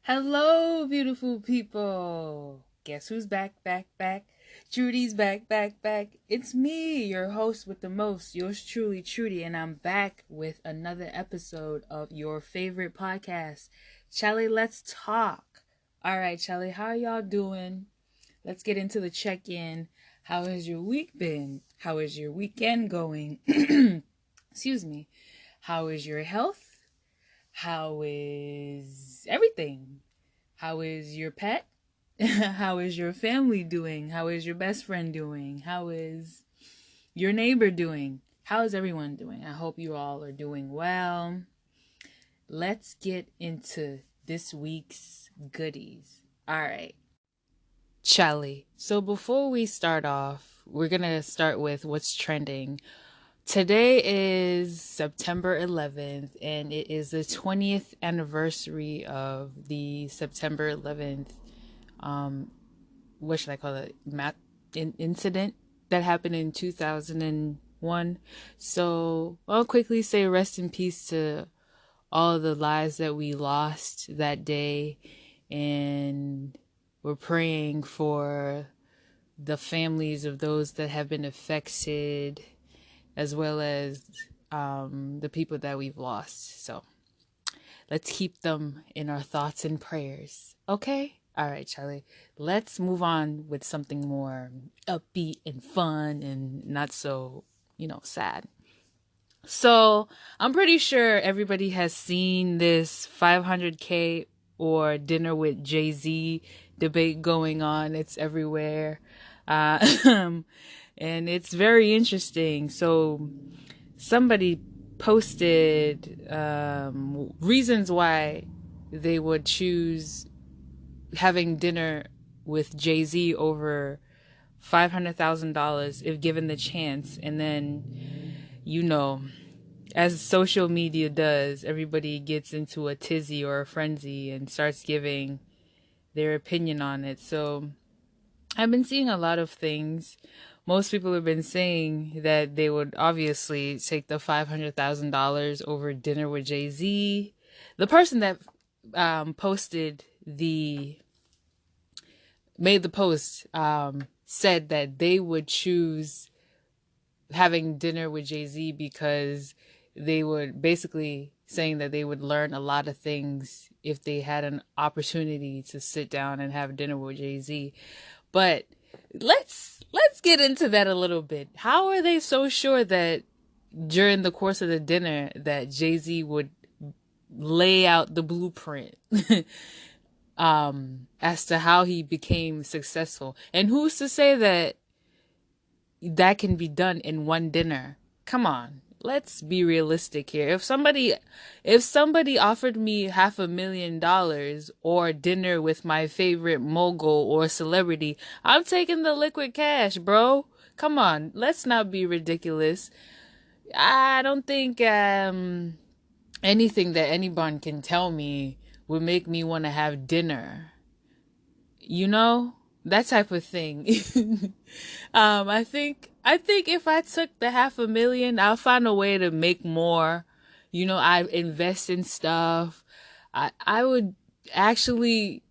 Hello, beautiful people. Guess who's back? Trudy's back. It's me, your host with the most, yours truly, Trudy, and I'm back with another episode of your favorite podcast, Chaley. Let's talk. All right, Chaley, how y'all doing? Let's get into the check-in. How has your week been? How is your weekend going? Excuse me. How is your health? How is everything? How is your pet? How is your family doing? How is your best friend doing? How is your neighbor doing? How is everyone doing? I hope you all are doing well. Let's get into this week's goodies. All right. Chaley. So before we start off, we're going to start with what's trending. Today is September 11th, and it is the 20th anniversary of the September 11th, what should I call it, incident that happened in 2001. So I'll quickly say rest in peace to all the lives that we lost that day, and we're praying for the families of those that have been affected, as well as the people that we've lost. So let's keep them in our thoughts and prayers. Okay? All right, Charlie. Let's move on with something more upbeat and fun and not so, sad. So I'm pretty sure everybody has seen this 500K or dinner with Jay-Z debate going on. It's everywhere. And it's very interesting. So somebody posted reasons why they would choose having dinner with Jay-Z over $500,000 if given the chance. And then, as social media does, everybody gets into a tizzy or a frenzy and starts giving their opinion on it. So I've been seeing a lot of things. Most people have been saying that they would obviously take the $500,000 over dinner with Jay-Z. The person that made the post said that they would choose having dinner with Jay-Z because they would basically saying that they would learn a lot of things if they had an opportunity to sit down and have dinner with Jay-Z. But let's get into that a little bit. How are they so sure that during the course of the dinner that Jay-Z would lay out the blueprint as to how he became successful? And who's to say that can be done in one dinner? Come on. Let's be realistic here. If somebody offered me $500,000 or dinner with my favorite mogul or celebrity, I'm taking the liquid cash, bro. Come on, let's not be ridiculous. I don't think anything that anyone can tell me would make me want to have dinner. That type of thing. I think if I took the $500,000, I'll find a way to make more. I invest in stuff. I would actually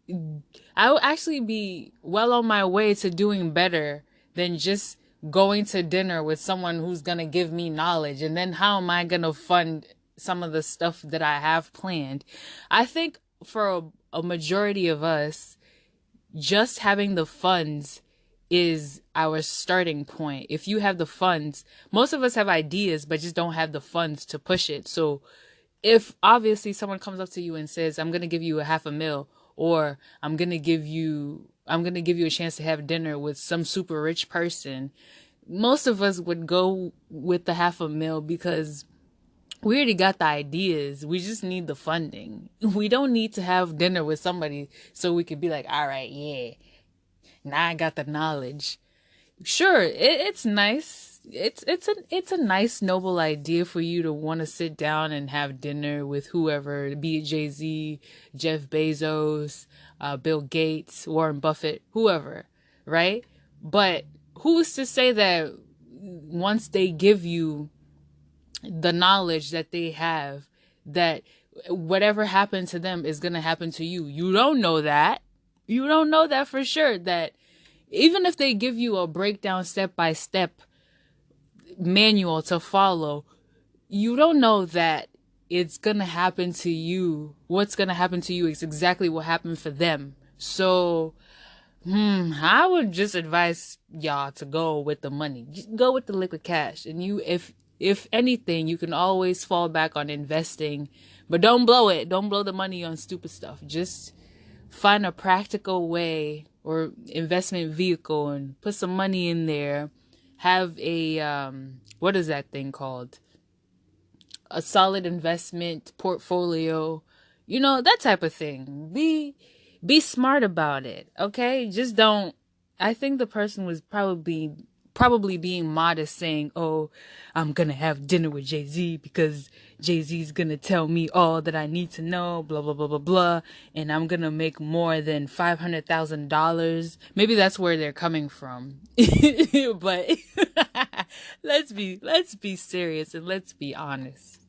be well on my way to doing better than just going to dinner with someone who's gonna give me knowledge. And then how am I gonna fund some of the stuff that I have planned? I think for a majority of us, just having the funds is our starting point. If you have the funds, most of us have ideas, but just don't have the funds to push it. So if obviously someone comes up to you and says, I'm going to give you a $500,000, or I'm going to give you a chance to have dinner with some super rich person, most of us would go with the $500,000 because we already got the ideas. We just need the funding. We don't need to have dinner with somebody so we could be like, all right, yeah, now I got the knowledge. Sure, it's nice. It's a nice, noble idea for you to want to sit down and have dinner with whoever, be it Jay-Z, Jeff Bezos, Bill Gates, Warren Buffett, whoever, right? But who's to say that once they give you the knowledge that they have, that whatever happened to them is going to happen to you. You don't know that. You don't know that for sure. That even if they give you a breakdown step by step manual to follow, you don't know that it's going to happen to you. What's going to happen to you is exactly what happened for them. So, I would just advise y'all to go with the money. Just go with the liquid cash. And if anything, you can always fall back on investing, but don't blow it. Don't blow the money on stupid stuff. Just find a practical way or investment vehicle and put some money in there. Have a, what is that thing called? A solid investment portfolio, that type of thing. Be smart about it, okay? Just don't. I think the person was probably being modest, saying, "Oh, I'm gonna have dinner with Jay-Z because Jay-Z's gonna tell me all that I need to know, blah blah blah blah blah, and I'm gonna make more than $500,000." Maybe that's where they're coming from, but let's be serious and let's be honest.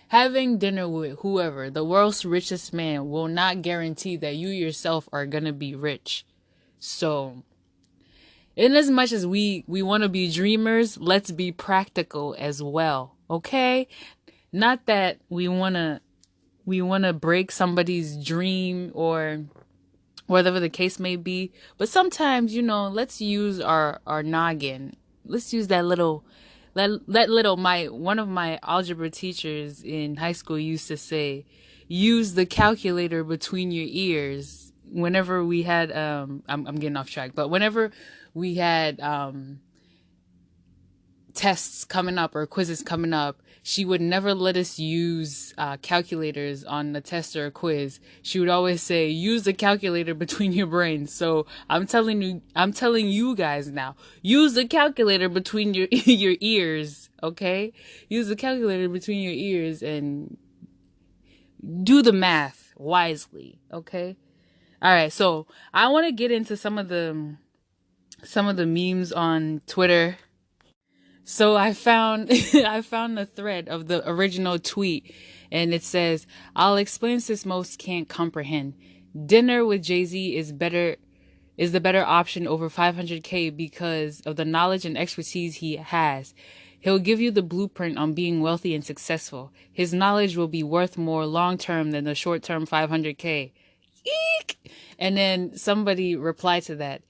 Having dinner with whoever, the world's richest man, will not guarantee that you yourself are gonna be rich. So, in as much as we want to be dreamers, let's be practical as well, okay? Not that we want to break somebody's dream or whatever the case may be, but sometimes, let's use our noggin. Let's use that little one of my algebra teachers in high school used to say, use the calculator between your ears. Whenever we had I'm getting off track, but whenever we had tests coming up or quizzes coming up, she would never let us use calculators on the test or a quiz. She would always say, use the calculator between your brains. So I'm telling you guys now, use the calculator between your your ears, okay? Use the calculator between your ears and do the math wisely, okay? All right, so I want to get into some of the memes on Twitter. So I found the thread of the original tweet, and it says, "I'll explain since most can't comprehend. Dinner with Jay-Z is the better option over 500K because of the knowledge and expertise he has. He'll give you the blueprint on being wealthy and successful. His knowledge will be worth more long term than the short term 500K." Eek! And then somebody replied to that,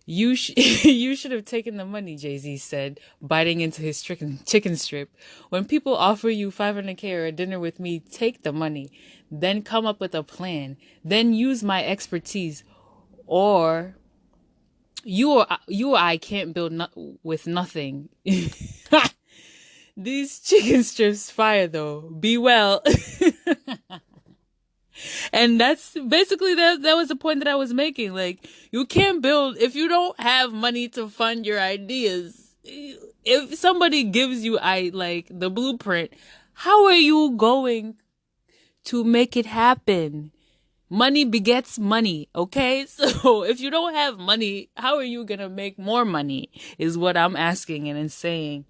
You should have taken the money, Jay-Z said, biting into his chicken strip. When people offer you 500K or a dinner with me, take the money. Then come up with a plan. Then use my expertise. Or you or I can't build with nothing. These chicken strips fire though. Be well. And that's basically that was the point that I was making. Like, you can't build if you don't have money to fund your ideas. If somebody gives you the blueprint, how are you going to make it happen? Money begets money, okay? So if you don't have money, how are you gonna make more money is what I'm asking and saying.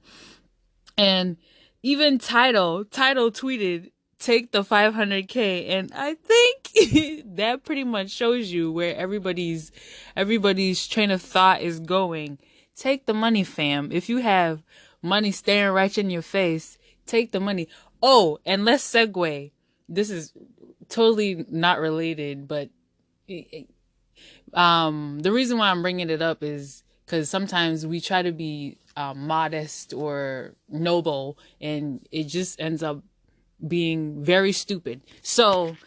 And even Title tweeted, take the 500K, and I think that pretty much shows you where everybody's train of thought is going. Take the money, fam. If you have money staring right in your face, take the money. Oh, and let's segue. This is totally not related, but the reason why I'm bringing it up is because sometimes we try to be modest or noble, and it just ends up being very stupid. So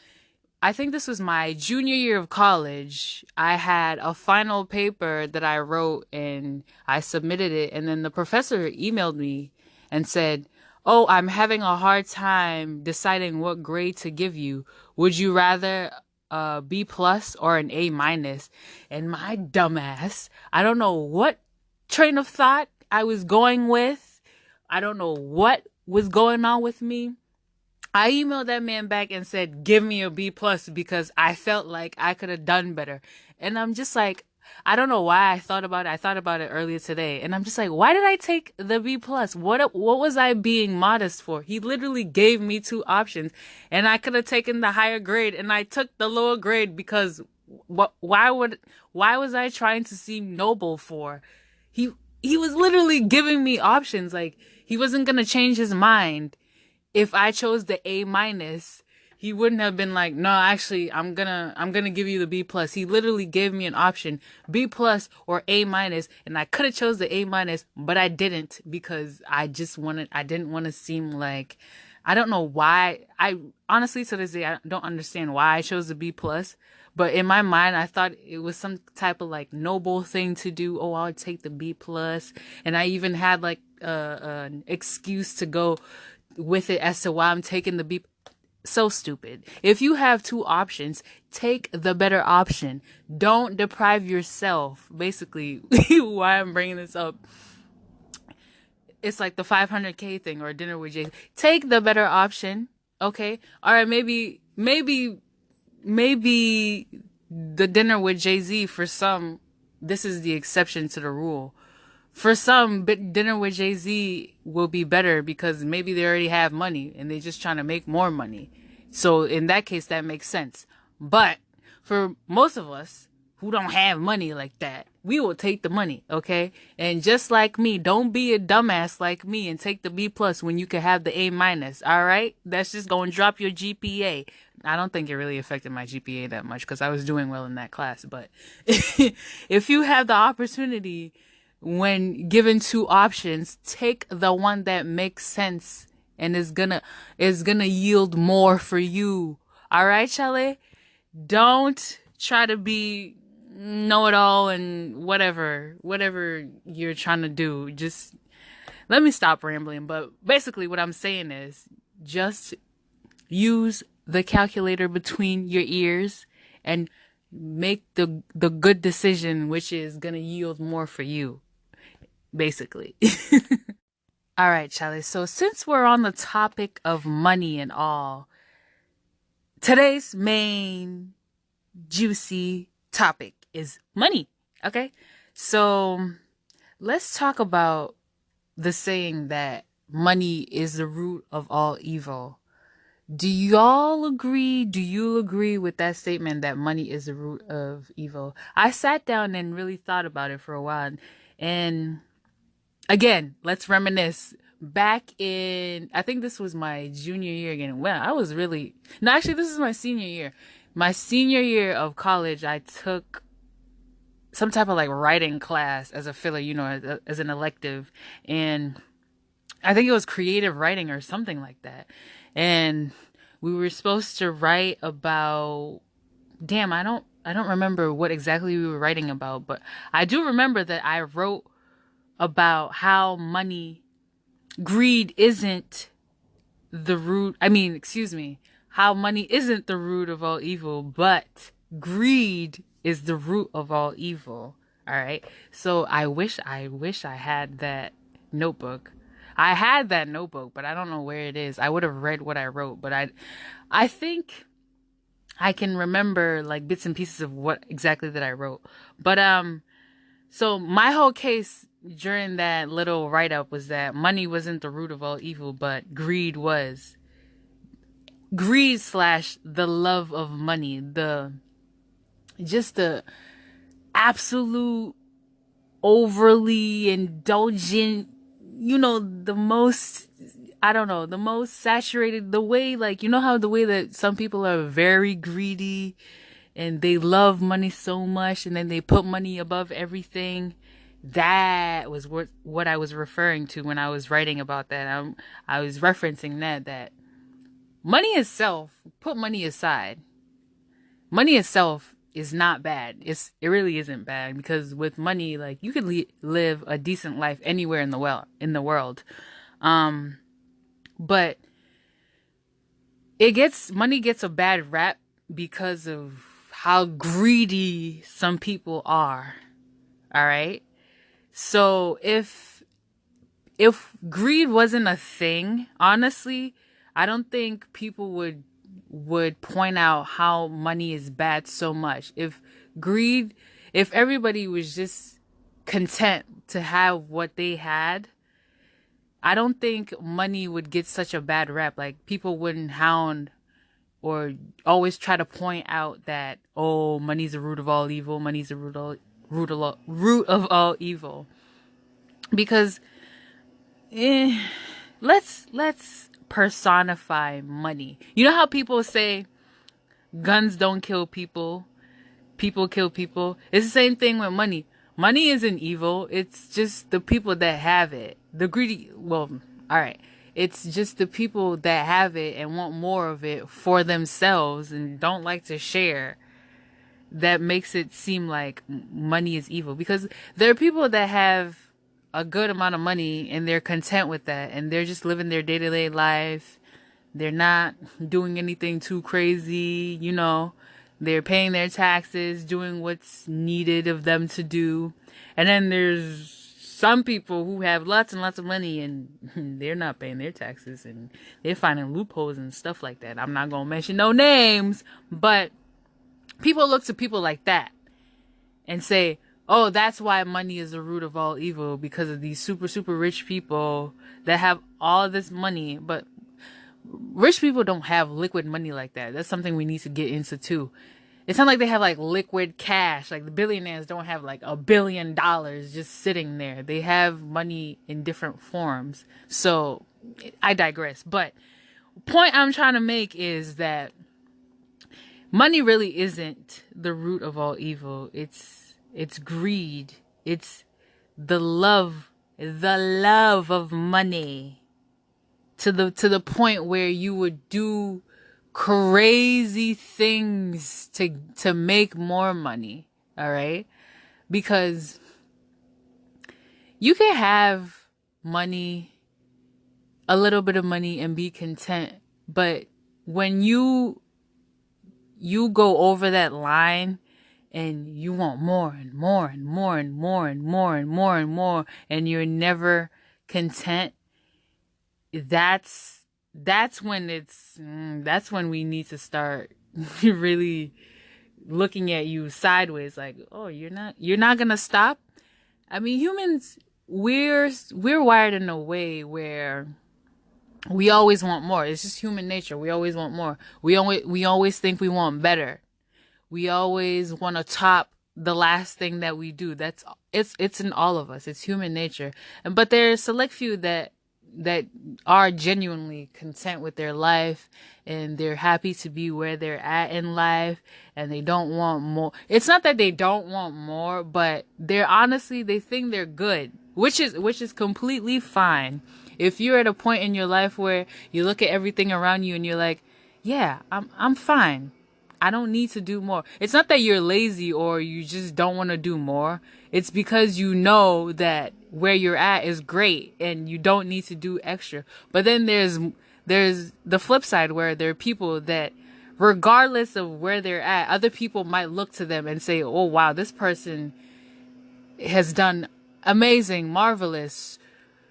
I think this was my junior year of college. I had a final paper that I wrote and I submitted it, and then the professor emailed me and said, "Oh, I'm having a hard time deciding what grade to give you. Would you rather a B plus or an A minus?" And my dumbass, I don't know what train of thought I was going with. I don't know what was going on with me. I emailed that man back and said, give me a B plus because I felt like I could have done better. And I'm just like, I don't know why I thought about it. I thought about it earlier today, and I'm just like, why did I take the B plus? What was I being modest for? He literally gave me two options, and I could have taken the higher grade, and I took the lower grade because what? Why was I trying to seem noble for? He he was literally giving me options. Like he wasn't gonna change his mind if I chose the A minus. He wouldn't have been like, no, actually, I'm gonna give you the B plus. He literally gave me an option, B plus or A minus, and I could have chose the A minus, but I didn't because I didn't want to seem like, I don't know why. I honestly to this day I don't understand why I chose the B plus. But in my mind, I thought it was some type of like noble thing to do. Oh, I'll take the B plus, and I even had like an excuse to go with it as to why I'm taking the B. So stupid. If you have two options, take the better option. Don't deprive yourself. Basically, why I'm bringing this up, it's like the 500K thing or dinner with Jay. Take the better option. Okay. All right. Maybe the dinner with Jay-Z for some, this is the exception to the rule. For some, dinner with Jay-Z will be better because maybe they already have money and they're just trying to make more money. So in that case, that makes sense. But for most of us who don't have money like that, we will take the money, okay? And just like me, don't be a dumbass like me and take the B plus when you can have the A minus, all right? That's just going to drop your GPA. I don't think it really affected my GPA that much because I was doing well in that class. But if you have the opportunity, when given two options, take the one that makes sense and is gonna yield more for you. All right, Chaley? Don't try to be know it all and whatever you're trying to do. Just let me stop rambling. But basically, what I'm saying is just use the calculator between your ears and make the good decision, which is gonna yield more for you. Basically. All right, Charlie. So since we're on the topic of money and all, today's main juicy topic is money. Okay. So let's talk about the saying that money is the root of all evil. Do y'all agree? Do you agree with that statement that money is the root of evil? I sat down and really thought about it for a while. And again, let's reminisce. Back in, I think this was my junior year again. Well, I was really, no, actually, this is my senior year. My senior year of college, I took some type of like writing class as a filler, as an elective. And I think it was creative writing or something like that. And we were supposed to write about, damn, I don't remember what exactly we were writing about, but I do remember that I wrote about how greed isn't the root. I mean, excuse me, how money isn't the root of all evil, but greed is the root of all evil. All right. So I wish I had that notebook. I had that notebook, but I don't know where it is. I would have read what I wrote, but I think I can remember like bits and pieces of what exactly that I wrote. But so my whole case during that little write up was that money wasn't the root of all evil, but greed was. Greed slash the love of money, the absolute overly indulgent, the most, I don't know, the most saturated, the way, like, how the way that some people are very greedy and they love money so much and then they put money above everything. That was what I was referring to when I was writing about that. I was referencing that money itself, put money aside. Money itself is not bad. It really isn't bad because with money, like you could live a decent life anywhere in the world. But money gets a bad rap because of how greedy some people are. All right? So if greed wasn't a thing, honestly, I don't think people would point out how money is bad so much. If greed, if everybody was just content to have what they had, I don't think money would get such a bad rep. Like, people wouldn't hound or always try to point out that, oh, money's the root of all evil. Money's the root of all evil. Because let's personify money. You know how people say guns don't kill people, people kill people? It's the same thing with money. Money isn't evil. It's just the people that have it. The greedy, well, all right. It's just the people that have it and want more of it for themselves and don't like to share, that makes it seem like money is evil. Because there are people that have a good amount of money and they're content with that and they're just living their day-to-day life. They're not doing anything too crazy, you know. They're paying their taxes, doing what's needed of them to do. And then there's some people who have lots and lots of money and they're not paying their taxes and they're finding loopholes and stuff like that. I'm not going to mention no names, but people look to people like that and say, oh, that's why money is the root of all evil, because of these super, super rich people that have all this money. But rich people don't have liquid money like that. That's something we need to get into too. It's not like they have like liquid cash. Like the billionaires don't have like $1 billion just sitting there. They have money in different forms. So I digress. But point I'm trying to make is that money really isn't the root of all evil. It's greed. It's the love of money to the point where you would do crazy things to make more money. All right? Because you can have money, a little bit of money, and be content, but when you go over that line and you want more and more and more and more and more and more and more, and you're never content, that's when we need to start really looking at you sideways, like, oh, you're not gonna stop. I mean, humans, we're wired in a way where we always want more. It's just human nature. We always want more. We always think we want better. We always want to top the last thing that we do. It's in all of us. It's human nature. But there's a select few that are genuinely content with their life and they're happy to be where they're at in life and they don't want more. It's not that they don't want more, but they think they're good, which is completely fine. If you're at a point in your life where you look at everything around you and you're like, yeah, I'm fine. I don't need to do more. It's not that you're lazy or you just don't want to do more. It's because you know that where you're at is great and you don't need to do extra. But then there's the flip side where there are people that, regardless of where they're at, other people might look to them and say, oh, wow, this person has done amazing, marvelous,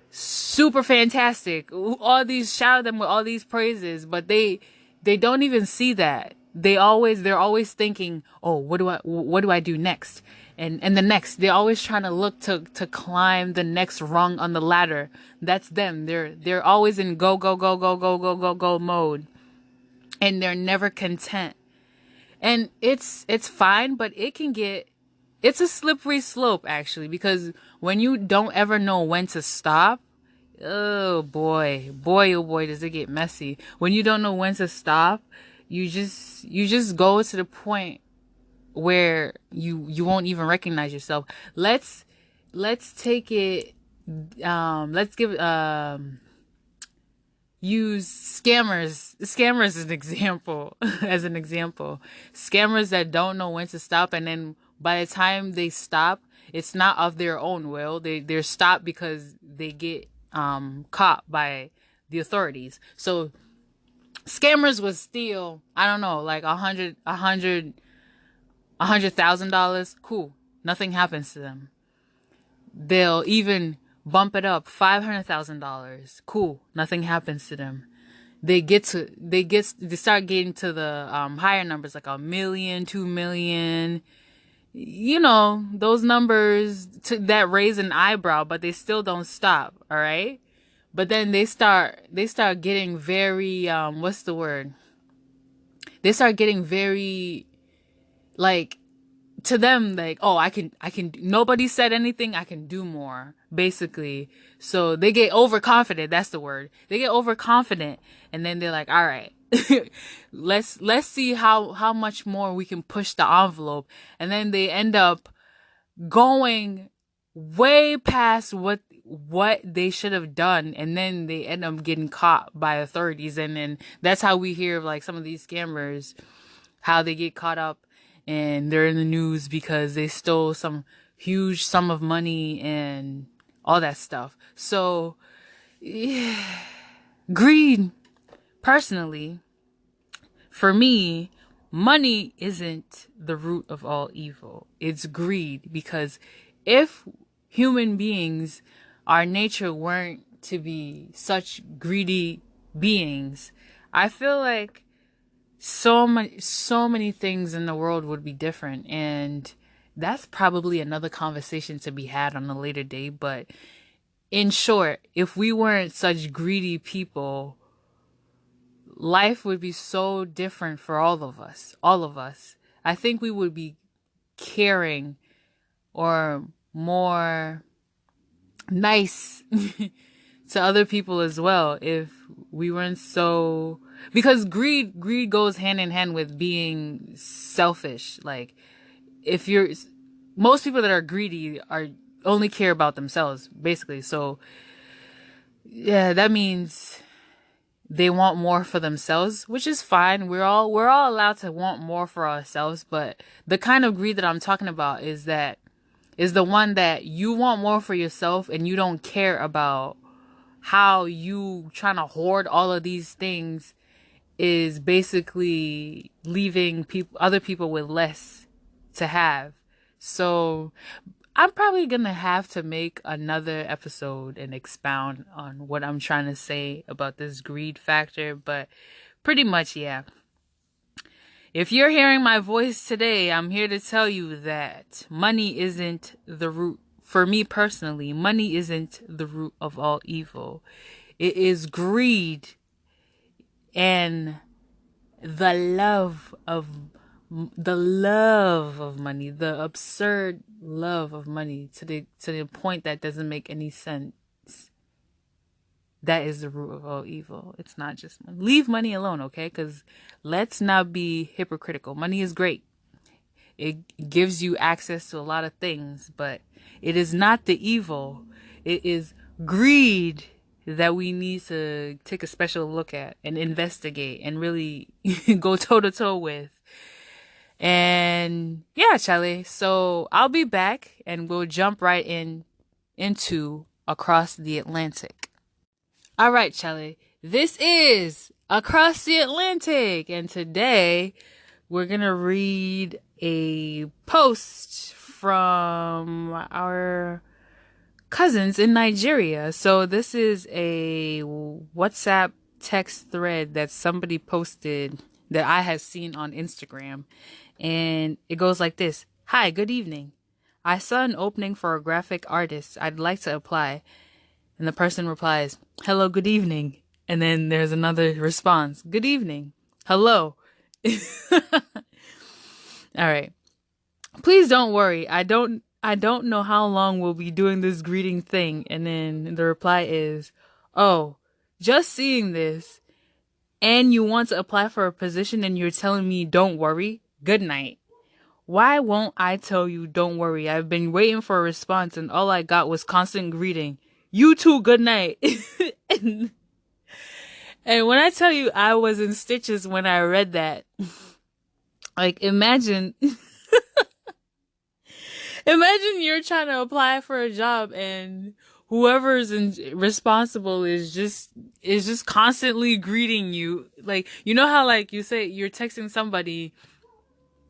super fantastic. All these, shout them with all these praises, but they don't even see that. They're always thinking, oh, what do I do next? And the next, they're always trying to look to climb the next rung on the ladder. That's them. They're always in go mode. And they're never content. And it's fine, but it's a slippery slope actually, because when you don't ever know when to stop, oh boy, does it get messy. When you don't know when to stop, you just go to the point where you won't even recognize yourself. Let's take it, let's give use scammers as an example. Scammers that don't know when to stop, and then by the time they stop, it's not of their own will. They're stopped because they get caught by the authorities. So scammers would steal, I don't know, like $100,000. Cool. Nothing happens to them. They'll even bump it up, $500,000. Cool. Nothing happens to them. They start getting to the higher numbers, like $1 million, $2 million. you know, those numbers that raise an eyebrow, but they still don't stop. All right. But then they start getting very, what's the word? They start getting very, like, to them, like, oh, I can, nobody said anything, I can do more, basically. So they get overconfident. That's the word. They get overconfident, and then they're like, all right, let's see how much more we can push the envelope. And then they end up going way past what they should have done, and then they end up getting caught by authorities. And then that's how we hear of, like, some of these scammers, how they get caught up and they're in the news because they stole some huge sum of money and all that stuff. So, yeah, greed, personally, for me, money isn't the root of all evil. It's greed, because if human beings, our nature weren't to be such greedy beings, I feel like so many things in the world would be different. And that's probably another conversation to be had on a later day. But in short, if we weren't such greedy people, life would be so different for all of us. I think we would be caring, or more nice to other people as well, if we weren't so, because greed goes hand in hand with being selfish. Like, if you're, most people that are greedy are only care about themselves, basically. So yeah, that means they want more for themselves, which is fine. We're all allowed to want more for ourselves, but the kind of greed that I'm talking about is the one that you want more for yourself and you don't care about how you trying to hoard all of these things is basically leaving other people with less to have. So I'm probably gonna have to make another episode and expound on what I'm trying to say about this greed factor, but pretty much, yeah. If you're hearing my voice today, I'm here to tell you that money isn't the root. For me personally, money isn't the root of all evil. It is greed and the love of money, the absurd love of money, to the point that doesn't make any sense. That is the root of all evil. It's not just money. Leave money alone, okay? Because let's not be hypocritical. Money is great. It gives you access to a lot of things, but it is not the evil. It is greed that we need to take a special look at and investigate and really go toe to toe with. And yeah, Chaley. So I'll be back and we'll jump right into Across the Atlantic. All right, Chaley. This is Across the Atlantic, and today we're gonna read a post from our cousins in Nigeria. So this is a WhatsApp text thread that somebody posted that I had seen on Instagram. And it goes like this. Hi, good evening. I saw an opening for a graphic artist. I'd like to apply. And the person replies, hello, good evening. And then there's another response. Good evening. Hello. All right. Please don't worry. I don't know how long we'll be doing this greeting thing. And then the reply is, oh, just seeing this, and you want to apply for a position and you're telling me don't worry? Good night. Why won't I tell you don't worry? I've been waiting for a response and all I got was constant greeting. You too, good night. And when I tell you I was in stitches when I read that, like, imagine you're trying to apply for a job and whoever's responsible is just constantly greeting you. Like, you know how, like, you say you're texting somebody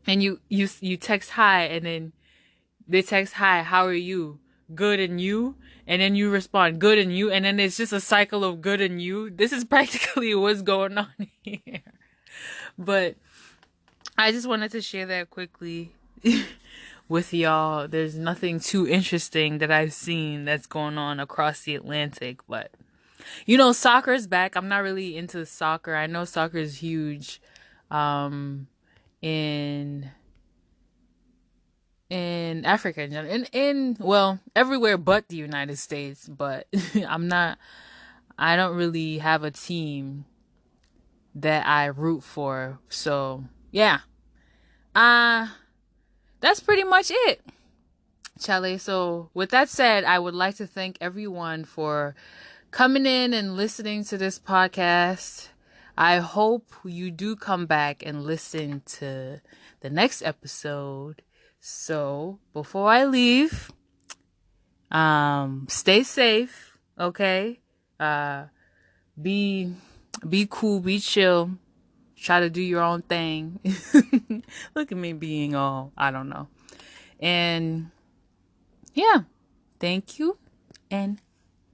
and you text hi, and then they text hi, how are you? Good, and you? And then you respond good, and you? And then it's just a cycle of good and you. This is practically what's going on here. But I just wanted to share that quickly with y'all. There's nothing too interesting that I've seen that's going on across the Atlantic, but soccer's back. I'm not really into soccer. I know soccer is huge in Africa in well, everywhere but the United States, but I don't really have a team that I root for. So, yeah. That's pretty much it, Chaley. So, with that said, I would like to thank everyone for coming in and listening to this podcast. I hope you do come back and listen to the next episode. So, before I leave, stay safe, okay? Be cool, be chill. Try to do your own thing. Look at me being all, I don't know. And yeah, thank you and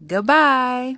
goodbye.